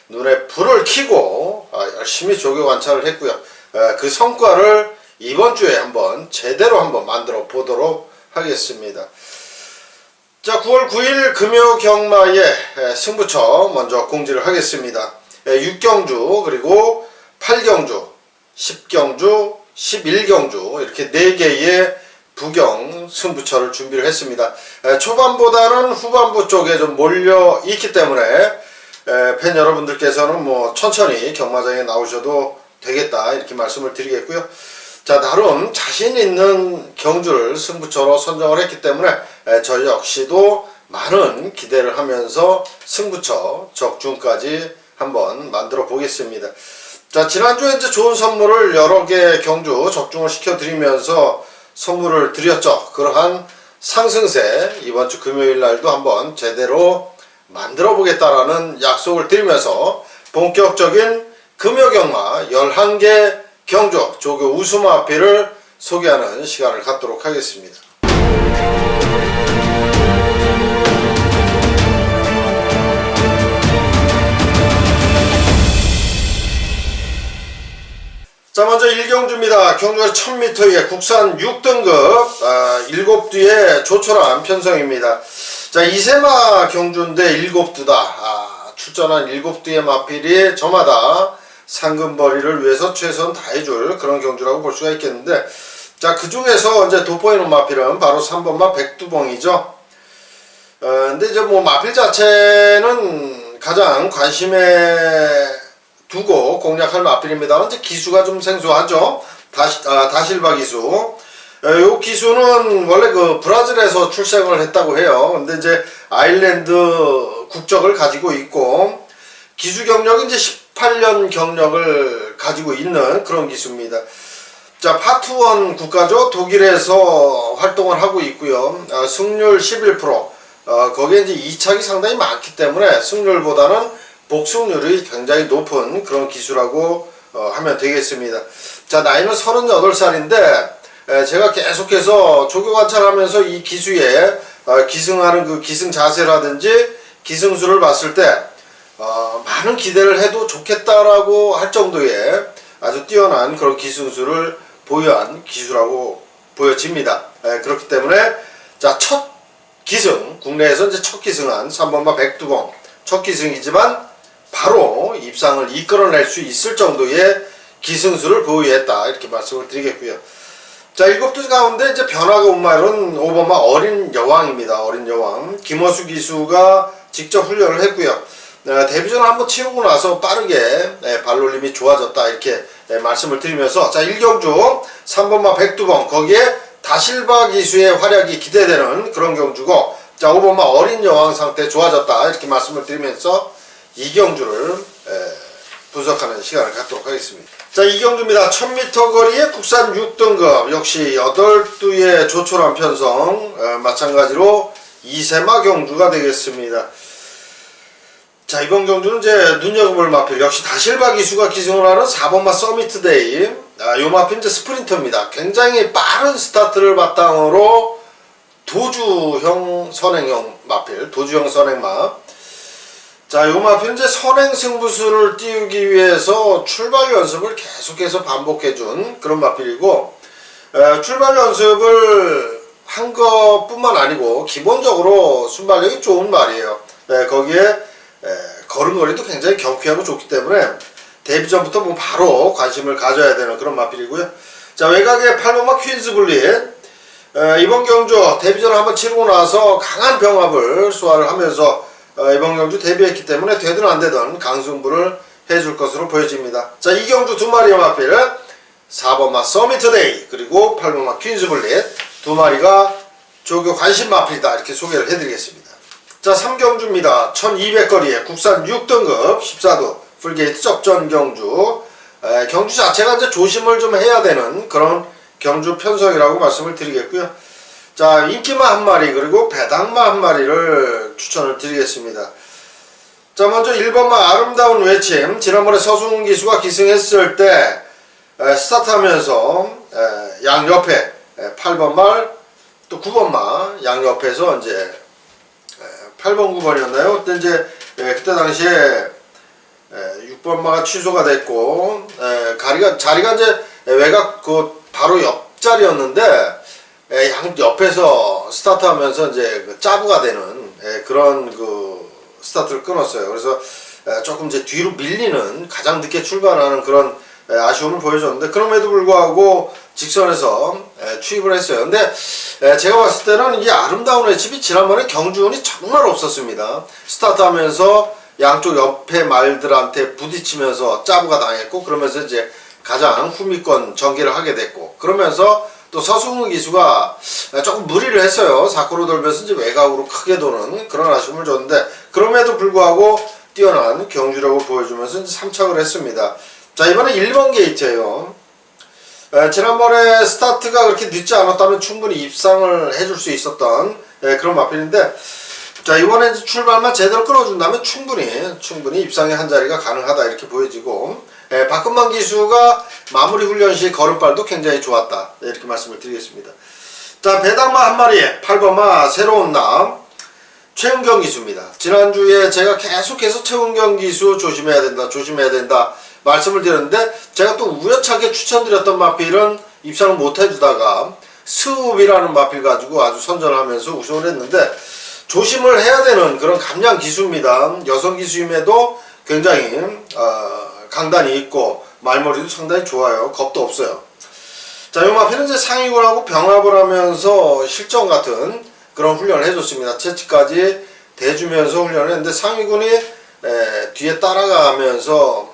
눈에 불을 켜고 열심히 조교 관찰을 했고요. 그 성과를 이번 주에 제대로 한번 만들어 보도록 하겠습니다. 자, 9월 9일 금요 경마의 승부처 먼저 공지를 하겠습니다. 6경주 그리고 8경주, 10경주, 11경주 이렇게 4개의 부경 승부처를 준비를 했습니다. 초반보다는 후반부 쪽에 좀 몰려 있기 때문에 팬 여러분들께서는 뭐 천천히 경마장에 나오셔도 되겠다 이렇게 말씀을 드리겠고요. 자, 나름 자신 있는 경주를 승부처로 선정을 했기 때문에 저 역시도 많은 기대를 하면서 승부처 적중까지 한번 만들어 보겠습니다. 자, 지난주에 이제 좋은 선물을 여러 개 경주 적중을 시켜 드리면서 선물을 드렸죠. 그러한 상승세 이번 주 금요일 날도 한번 제대로 만들어 보겠다라는 약속을 드리면서 본격적인 금요경마 11개 경주 조교 우수마필을 소개하는 시간을 갖도록 하겠습니다. 자, 먼저 1경주입니다. 경주가 1000m의 국산 6등급 7두의 조촐한 편성입니다. 자, 이세마 경주인데 7두다. 출전한 7두의 마필이 저마다 상금벌이를 위해서 최선 다해줄 그런 경주라고 볼 수가 있겠는데, 자, 그 중에서 이제 돋보이는 마필은 바로 3번마 백두봉이죠. 근데 이제 뭐 마필 자체는 가장 관심에 두고 공략할 마필입니다만 이제 기수가 좀 생소하죠. 다실바 기수. 요 기수는 원래 그 브라질에서 출생을 했다고 해요. 근데 이제 아일랜드 국적을 가지고 있고 기수 경력은 이제 18년 경력을 가지고 있는 그런 기수입니다. 자, 파트1 국가죠. 독일에서 활동을 하고 있고요. 승률 11%. 거기에 이제 이착이 상당히 많기 때문에 승률보다는 복승률이 굉장히 높은 그런 기수라고 하면 되겠습니다. 자, 나이는 38살인데 제가 계속해서 조교 관찰하면서 이 기수에 기승하는 그 기승 자세라든지 기승수를 봤을 때 많은 기대를 해도 좋겠다라고 할 정도의 아주 뛰어난 그런 기승수를 보유한 기수라고 보여집니다. 그렇기 때문에 자, 첫 기승, 국내에서 이제 첫 기승한 3번마 백두봉 첫 기승이지만 바로 입상을 이끌어낼 수 있을 정도의 기승수를 보유했다 이렇게 말씀을 드리겠고요. 자, 7두 가운데 이제 변화가 온 말은 5번마 어린 여왕입니다. 어린 여왕 김어수 기수가 직접 훈련을 했고요. 데뷔전을 한번 치르고 나서 빠르게 발놀림이 좋아졌다 이렇게 말씀을 드리면서, 자, 1경주 3번마 백두봉 거기에 다실바 기수의 활약이 기대되는 그런 경주고, 자, 5번마 어린 여왕 상태 좋아졌다 이렇게 말씀을 드리면서 2경주를 분석하는 시간을 갖도록 하겠습니다. 자, 2경주입니다. 1000m 거리의 국산 6등급 역시 8두의 조촐한 편성, 마찬가지로 이세마 경주가 되겠습니다. 자, 이번 경주는 이제 눈여겨볼 마필 역시 다실바 기수가 기승을 하는 4번마 서미트데이 요 마필 이제 스프린터입니다. 굉장히 빠른 스타트를 바탕으로 도주형 선행형 마필, 도주형 선행마. 자, 요 마필 이제 선행 승부수를 띄우기 위해서 출발 연습을 계속해서 반복해준 그런 마필이고, 출발 연습을 한 것뿐만 아니고 기본적으로 순발력이 좋은 말이에요. 거기에 걸음걸이도 굉장히 경쾌하고 좋기 때문에 데뷔 전부터 뭐 바로 관심을 가져야 되는 그런 마필이고요. 자, 외곽의 8번마 퀸즈블릿. 이번 경주 데뷔전을 한번 치르고 나서 강한 병합을 소화를 하면서 이번 경주 데뷔했기 때문에 되든 안 되든 강승부를 해줄 것으로 보여집니다. 자, 이 경주 두 마리의 마필 4번마 서미트데이 그리고 8번마 퀸즈블릿 두 마리가 조교 관심 마필이다 이렇게 소개를 해드리겠습니다. 자, 3경주입니다. 1200거리에 국산 6등급 14도 풀게이트 접전 경주. 경주 자체가 이제 조심을 좀 해야 되는 그런 경주 편성이라고 말씀을 드리겠고요. 자, 인기마 한 마리 그리고 배당마 한 마리를 추천을 드리겠습니다. 자, 먼저 1번마 아름다운 외침. 지난번에 서승훈 기수가 기승했을 때 스타트하면서 양옆에 8번마 또 9번마 양옆에서 이제 8번 9번이었나요? 그때 이제 그때 당시에 6번마가 취소가 됐고 자리가 이제 외곽 그 바로 옆자리였는데 양 옆에서 스타트하면서 이제 그 짜부가 되는 그런 그 스타트를 끊었어요. 그래서 조금 이제 뒤로 밀리는 가장 늦게 출발하는 그런 아쉬움을 보여줬는데 그럼에도 불구하고 직선에서 추입을 했어요. 근데 제가 봤을 때는 이 아름다운 외침이 지난번에 경주운이 정말 없었습니다. 스타트하면서 양쪽 옆에 말들한테 부딪히면서 짜부가 당했고 그러면서 이제 가장 후미권 전개를 하게 됐고 그러면서 또 서승훈 기수가 조금 무리를 했어요. 사코로 돌면서 이제 외곽으로 크게 도는 그런 아쉬움을 줬는데 그럼에도 불구하고 뛰어난 경주력을 보여주면서 이제 3착을 했습니다. 자, 이번에 1번 게이트예요. 지난번에 스타트가 그렇게 늦지 않았다면 충분히 입상을 해줄 수 있었던 그런 마필인데 자, 이번에 출발만 제대로 끊어준다면 충분히 입상의 한 자리가 가능하다 이렇게 보여지고 박근만 기수가 마무리 훈련 시 걸음발도 굉장히 좋았다 이렇게 말씀을 드리겠습니다. 자, 배당마 한 마리에 8번마 새로운 남 최은경 기수입니다. 지난주에 제가 계속해서 최은경 기수 조심해야 된다 말씀을 드렸는데 제가 또 우연찮게 추천드렸던 마필은 입상을 못 해주다가 스읍이라는 마필 가지고 아주 선전하면서 우승을 했는데 조심을 해야 되는 그런 감량 기수입니다. 여성 기수임에도 굉장히 강단이 있고 말머리도 상당히 좋아요. 겁도 없어요. 자, 이 마필은 이제 상위군하고 병합을 하면서 실전 같은 그런 훈련을 해줬습니다. 채찍까지 대주면서 훈련을 했는데 상위군이 뒤에 따라가면서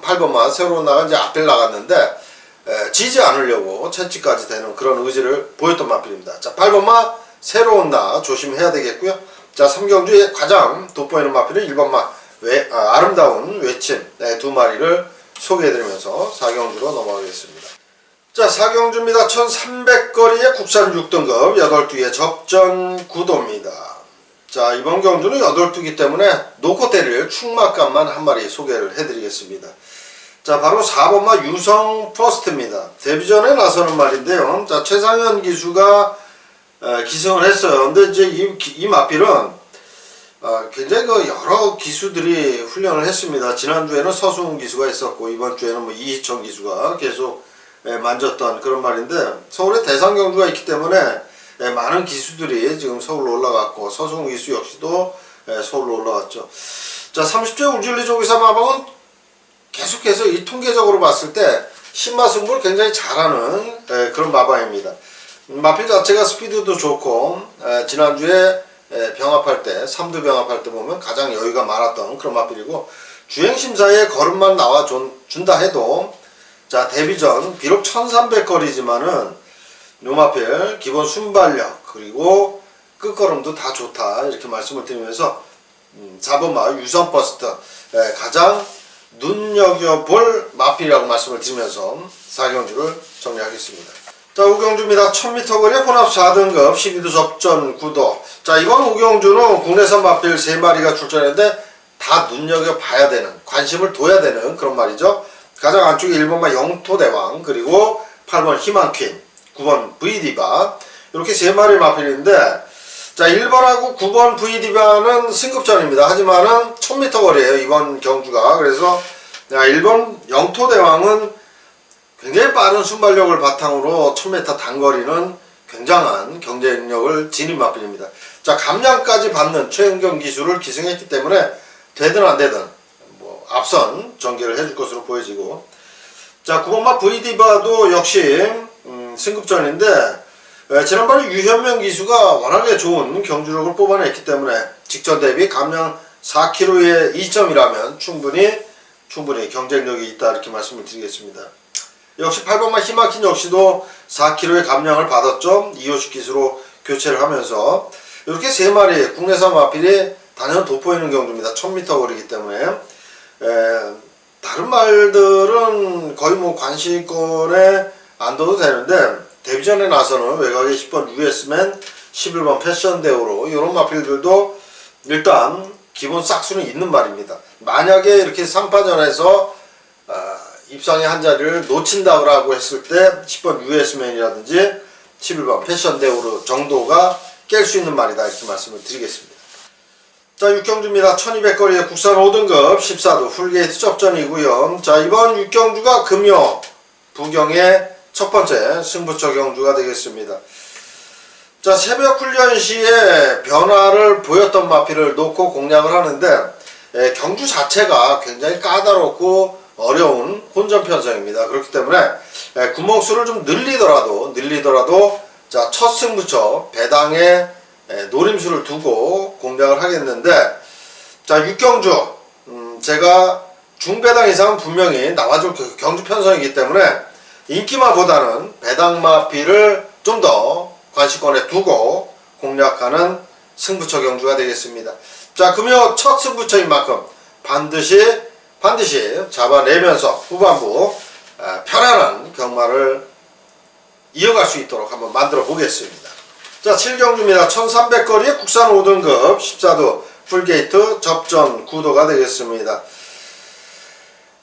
8번만 새로 나가 이제 앞을 나갔는데 지지 않으려고 채찍까지 대는 그런 의지를 보였던 마필입니다. 자, 8번마 새로운 나 조심해야 되겠고요. 자, 3경주에 가장 돋보이는 마필은 1번마 아름다운 외침 두 마리를 소개해드리면서 4경주로 넘어가겠습니다. 자, 4경주입니다. 1300거리의 국산 6등급 8두의 접전 구도입니다. 자, 이번 경주는 8두기 때문에 놓고 때릴 충막감만 한 마리 소개를 해드리겠습니다. 자, 바로 4번마 유성 퍼스트입니다. 데뷔전에 나서는 말인데요. 자, 최상현 기수가 기승을 했어요. 근데 이제 이 마필은 굉장히 그 여러 기수들이 훈련을 했습니다. 지난주에는 서승훈 기수가 있었고 이번 주에는 뭐 이희천 기수가 계속 만졌던 그런 말인데 서울에 대상 경주가 있기 때문에 많은 기수들이 지금 서울로 올라갔고 서승훈 기수 역시도 서울로 올라갔죠. 자, 30조 울진리 조기사 마방은 계속해서 이 통계적으로 봤을 때 신마승부를 굉장히 잘하는 그런 마방입니다. 마필 자체가 스피드도 좋고 지난주에 병합할 때 3두 병합할 때 보면 가장 여유가 많았던 그런 마필이고 주행심사에 걸음만 나와 준다 해도 자, 데뷔전 비록 1300거리지만은 요 마필 기본 순발력 그리고 끝걸음도 다 좋다 이렇게 말씀을 드리면서 4번마 유선버스트 가장 눈여겨볼 마필이라고 말씀을 드리면서 4경주를 정리하겠습니다. 자, 5경주입니다. 1000m 거리의 혼합 4등급 12두 접전 구도. 자, 이번 5경주는 국내산 마필 3마리가 출전했는데 다 눈여겨봐야 되는 관심을 둬야 되는 그런 말이죠. 가장 안쪽에 1번마 영토대왕, 그리고 8번 희망퀸, 9번 V디바, 이렇게 세 마리 마필인데, 자, 1번하고 9번 V디바는 승급전입니다. 하지만은 1000m 거리에요, 이번 경주가. 그래서 1번 영토대왕은 굉장히 빠른 순발력을 바탕으로 1000m 단거리는 굉장한 경쟁력을 지닌 마필입니다. 자, 감량까지 받는 최은경 기술을 기승했기 때문에 되든 안 되든 뭐 앞선 전개를 해줄 것으로 보여지고, 자, 9번마 V디바도 역시 승급전인데, 지난번에 유현명 기수가 워낙에 좋은 경주력을 뽑아냈기 때문에 직전 대비 감량 4kg의 2점이라면 충분히 경쟁력이 있다, 이렇게 말씀을 드리겠습니다. 역시 8번마 희망킨 역시도 4kg의 감량을 받았죠. 이호식 기수로 교체를 하면서 이렇게 세 마리 국내산 마필이 단연 돋보이는 경주입니다. 1000m 거리이기 때문에 다른 말들은 거의 뭐 관심권에 안 둬도 되는데, 데뷔전에 나서는 외곽의 10번 US맨, 11번 패션대우로 이런 마필들도 일단 기본 싹수는 있는 말입니다. 만약에 이렇게 3파전에서 입상의 한 자리를 놓친다고 했을 때 10번 US맨이라든지 11번 패션대우로 정도가 깰 수 있는 말이다, 이렇게 말씀을 드리겠습니다. 자, 6경주입니다. 1200거리의 국산 5등급 14도 풀게이트 접전이고요. 자, 이번 6경주가 금요 부경의 첫 번째 승부처 경주가 되겠습니다. 자, 새벽 훈련 시에 변화를 보였던 마필을 놓고 공략을 하는데, 경주 자체가 굉장히 까다롭고 어려운 혼전 편성입니다. 그렇기 때문에 구멍수를 좀 늘리더라도 자, 첫 승부처 배당에 노림수를 두고 공략을 하겠는데, 자, 6경주 제가 중배당 이상은 분명히 나와줄 경주 편성이기 때문에 인기마보다는 배당 마필을 좀 더 관심권에 두고 공략하는 승부처 경주가 되겠습니다. 자, 금요 첫 승부처인 만큼 반드시 잡아내면서 후반부 편안한 경마를 이어갈 수 있도록 한번 만들어 보겠습니다. 자, 7경주입니다. 1300거리의 국산 5등급 14도 풀게이트 접전 구도가 되겠습니다.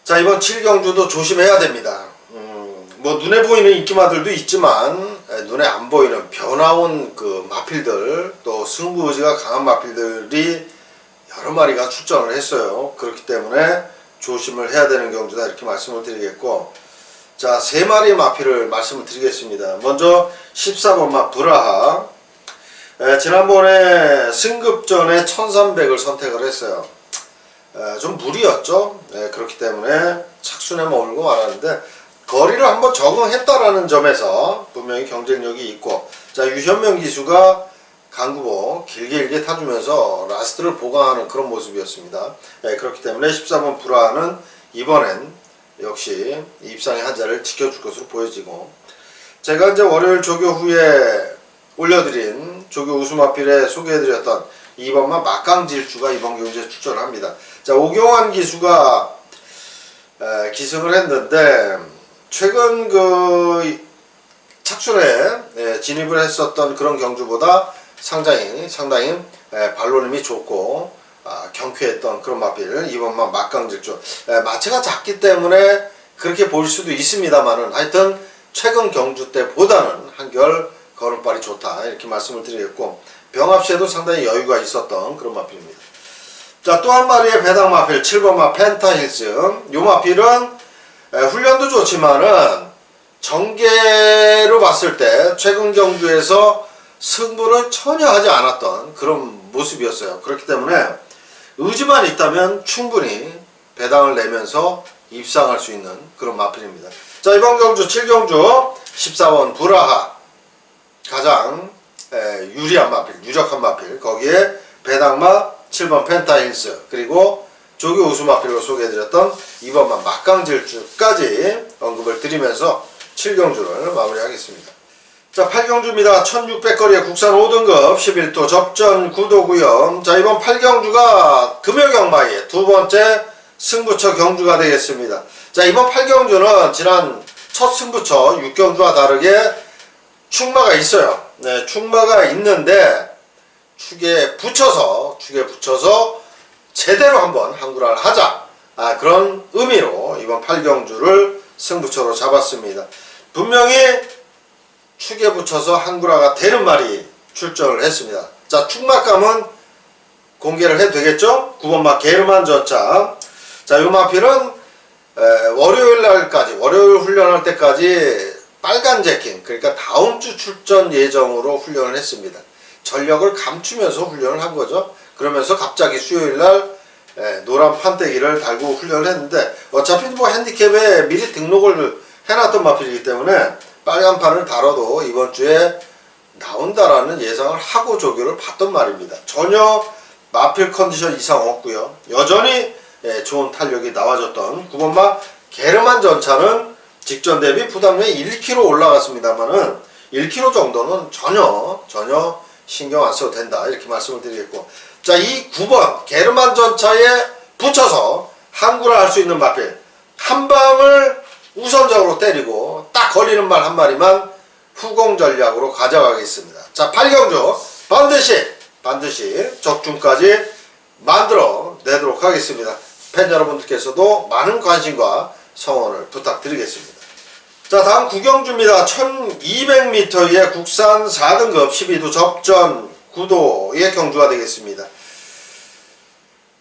자, 이번 7경주도 조심해야 됩니다. 뭐 눈에 보이는 인기마들도 있지만 눈에 안 보이는 변화온 그 마필들, 또 승부의지가 강한 마필들이 여러 마리가 출전을 했어요. 그렇기 때문에 조심을 해야 되는 경주다, 이렇게 말씀을 드리겠고, 자, 세 마리의 마필을 말씀을 드리겠습니다. 먼저 14번마 브라하. 지난번에 승급전에 1300을 선택을 했어요. 좀 무리였죠. 그렇기 때문에 착순에 머물고 말았는데, 거리를 한번 적응했다라는 점에서 분명히 경쟁력이 있고, 자, 유현명 기수가 강구보 길게 타주면서 라스트를 보강하는 그런 모습이었습니다. 그렇기 때문에 14번 브라는 이번엔 역시 입상의 한 자리를 지켜줄 것으로 보여지고, 제가 이제 월요일 조교 후에 올려드린 조교 우수마필에 소개해드렸던 2번마 막강질주가 이번 경주에 출전을 합니다. 자, 오경환 기수가 기승을 했는데, 최근 그 착순에 진입을 했었던 그런 경주보다 상당히 발놀림이 좋고 경쾌했던 그런 마필 2번마 막강질주. 마체가 작기 때문에 그렇게 보일 수도 있습니다만은, 하여튼 최근 경주 때보다는 한결 걸음발이 좋다, 이렇게 말씀을 드리겠고, 병합시에도 상당히 여유가 있었던 그런 마필입니다. 자, 또 한 마리의 배당 마필 7번마 펜타힐스. 요 마필은 훈련도 좋지만은 전개로 봤을 때 최근 경주에서 승부를 전혀 하지 않았던 그런 모습이었어요. 그렇기 때문에 의지만 있다면 충분히 배당을 내면서 입상할 수 있는 그런 마필입니다. 자, 이번 경주 7경주 14번 브라하, 가장 유리한 마필, 유력한 마필, 거기에 배당마 7번 펜타힐스, 그리고 조교 우수마필로 소개해드렸던 2번마 막강질주까지 언급을 드리면서 7경주를 마무리하겠습니다. 자, 8경주입니다. 1600거리의 국산 5등급 11도 접전 구도고요. 자, 이번 8경주가 금요경마의 두 번째 승부처 경주가 되겠습니다. 자, 이번 8경주는 지난 첫 승부처 6경주와 다르게 축마가 있어요. 네, 축마가 있는데 축에 붙여서 제대로 한번 한구라를 하자, 그런 의미로 이번 8경주를 승부처로 잡았습니다. 분명히 축에 붙여서 한구라가 되는 말이 출전을 했습니다. 자, 축막감은 공개를 해도 되겠죠? 9번마 게르만 전차. 자, 이 마필은 월요일 날까지, 월요일 훈련할 때까지 빨간 제킹, 그러니까 다음 주 출전 예정으로 훈련을 했습니다. 전력을 감추면서 훈련을 한 거죠. 그러면서 갑자기 수요일 날 노란 판때기를 달고 훈련을 했는데, 어차피 뭐 핸디캡에 미리 등록을 해놨던 마필이기 때문에 빨간 판을 달아도 이번 주에 나온다라는 예상을 하고 조교를 봤던 말입니다. 전혀 마필 컨디션 이상 없고요. 여전히 좋은 탄력이 나와줬던 9번마 게르만 전차는 직전 대비 부담량이 1kg 올라갔습니다만은 1kg 정도는 전혀 신경 안 써도 된다, 이렇게 말씀을 드리겠고, 자, 이 9번 게르만 전차에 붙여서 항구를 할 수 있는 마필 한 방을 우선적으로 때리고 딱 걸리는 말 한 마리만 후공 전략으로 가져가겠습니다. 자, 8경주 반드시 적중까지 만들어 내도록 하겠습니다. 팬 여러분들께서도 많은 관심과 성원을 부탁드리겠습니다. 자, 다음 9경주입니다. 1200m의 국산 4등급 12도 접전 구도의 경주가 되겠습니다.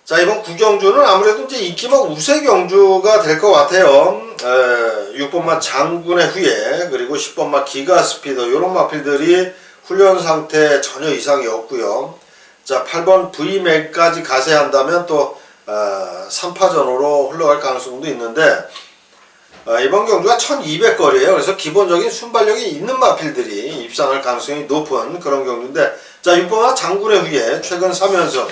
자, 이번 9경주는 아무래도 이제 인기막 우세 경주가 될 것 같아요. 6번마 장군의 후예, 그리고 10번마 기가스피더, 이런 마필들이 훈련 상태 전혀 이상이 없고요. 자, 8번 V맥까지 가세한다면 또 3파전으로 흘러갈 가능성도 있는데, 이번 경주가 1200거리예요. 그래서 기본적인 순발력이 있는 마필들이 입상할 가능성이 높은 그런 경주인데, 자, 6번마 장군의 후예 최근 3연승,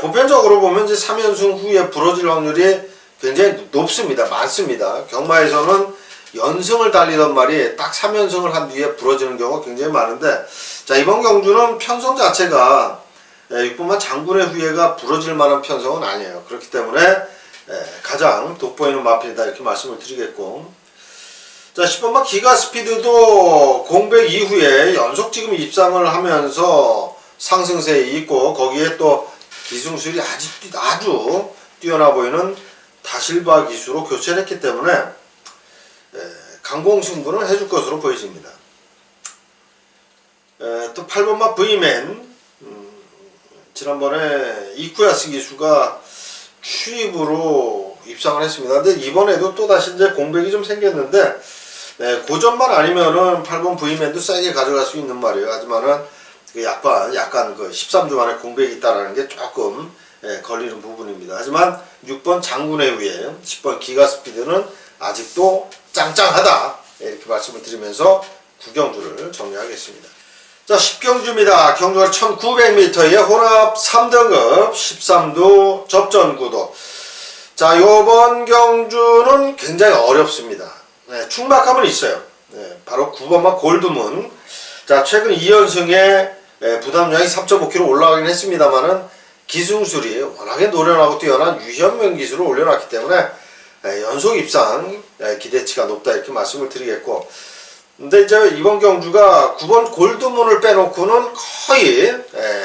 보편적으로 보면 이제 3연승 후에 부러질 확률이 굉장히 높습니다. 많습니다. 경마에서는 연승을 달리던 말이 딱 3연승을 한 뒤에 부러지는 경우가 굉장히 많은데, 자, 이번 경주는 편성 자체가 6번마 장군의 후예가 부러질 만한 편성은 아니에요. 그렇기 때문에 가장 돋보이는 마필이다, 이렇게 말씀을 드리겠고, 자, 10번마 기가스피드도 공백 이후에 연속 지금 입상을 하면서 상승세에 있고, 거기에 또 기승술이 아주 뛰어나 보이는 다실바 기수로 교체를 했기 때문에 강공승부는 해줄 것으로 보여집니다. 또 8번마 V맨, 지난번에 이쿠야스 기수가 추입으로 입상을 했습니다. 근데 이번에도 또 다시 이제 공백이 좀 생겼는데, 고점만 아니면은 8번 V맨도 세게 가져갈 수 있는 말이에요. 하지만은 약간 그 13주 만에 공백이 있다라는 게 조금 걸리는 부분입니다. 하지만 6번 장군의 후예, 10번 기가스피드는 아직도 짱짱하다, 이렇게 말씀을 드리면서 9경주를 정리하겠습니다. 자, 10경주입니다. 경주가 1900m의 혼합 3등급 13도 접전구도. 자, 요번 경주는 굉장히 어렵습니다. 충막함은 있어요. 바로 9번마 골드문. 자, 최근 2연승에 부담량이 3.5kg 올라가긴 했습니다만은 기승술이 워낙에 노련하고 뛰어난 유현명 기술을 올려놨기 때문에 연속 입상 기대치가 높다, 이렇게 말씀을 드리겠고, 근데 이제 이번 경주가 9번 골드문을 빼놓고는 거의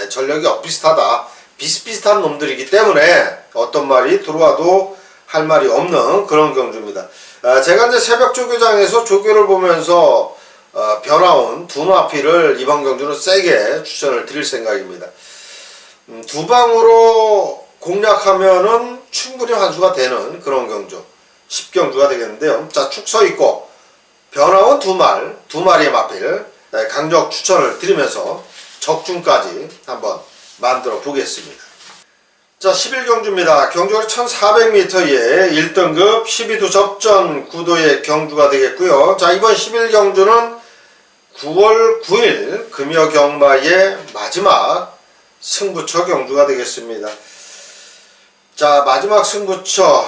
전력이 엇비슷하다, 비슷비슷한 놈들이기 때문에 어떤 말이 들어와도 할 말이 없는 그런 경주입니다. 제가 이제 새벽 조교장에서 조교를 보면서 변화온 두 마필을 이번 경주는 세게 추천을 드릴 생각입니다. 두 방으로 공략하면은 충분히 환수가 되는 그런 경주, 10경주가 되겠는데요. 자, 축 서 있고 변화온 두 마리의 마필 강력 추천을 드리면서 적중까지 한번 만들어 보겠습니다. 자, 11경주입니다. 경주가 1400m의 1등급 12도 접전 구도의 경주가 되겠고요. 자, 이번 11경주는 9월 9일 금여경마의 마지막 승부처 경주가 되겠습니다. 자, 마지막 승부처,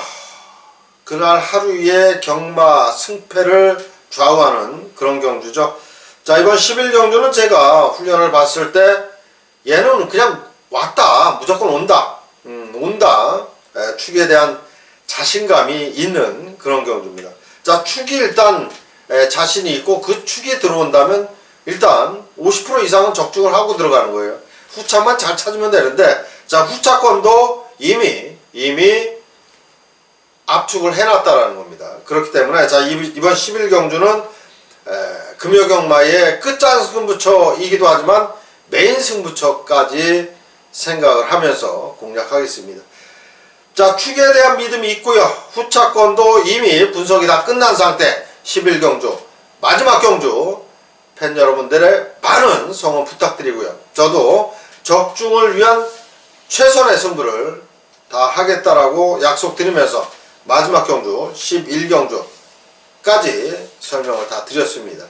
그날 하루의 경마 승패를 좌우하는 그런 경주죠. 자, 이번 11경주는 제가 훈련을 봤을 때 얘는 그냥 왔다, 무조건 온다, 축에 대한 자신감이 있는 그런 경주입니다. 자, 축이 일단 자신이 있고 그 축이 들어온다면 일단 50% 이상은 적중을 하고 들어가는 거예요. 후차만 잘 찾으면 되는데, 자, 후차권도 이미 압축을 해놨다라는 겁니다. 그렇기 때문에 자 이번 11경주는 금요경마의 끝장 승부처이기도 하지만 메인 승부처까지 생각을 하면서 공략하겠습니다. 자, 축에 대한 믿음이 있고요. 후차권도 이미 분석이 다 끝난 상태. 11경주 마지막 경주 팬 여러분들의 많은 성원 부탁드리고요. 저도 적중을 위한 최선의 승부를 다 하겠다라고 약속드리면서 마지막 경주 11경주까지 설명을 다 드렸습니다.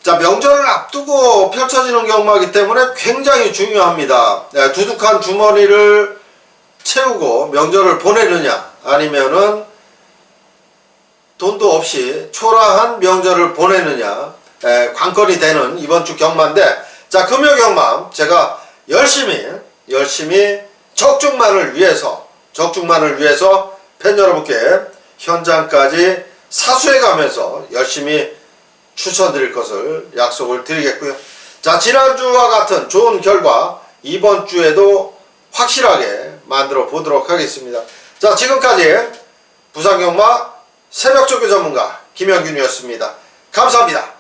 자, 명절을 앞두고 펼쳐지는 경마이기 때문에 굉장히 중요합니다. 두둑한 주머니를 채우고 명절을 보내느냐 아니면은 돈도 없이 초라한 명절을 보내느냐 관건이 되는 이번 주 경마인데, 자, 금요 경마 제가 열심히 적중만을 위해서 팬 여러분께 현장까지 사수해 가면서 열심히 추천드릴 것을 약속을 드리겠고요. 자, 지난주와 같은 좋은 결과 이번 주에도 확실하게 만들어 보도록 하겠습니다. 자, 지금까지 부산경마 새벽조교 전문가 김영균이었습니다. 감사합니다.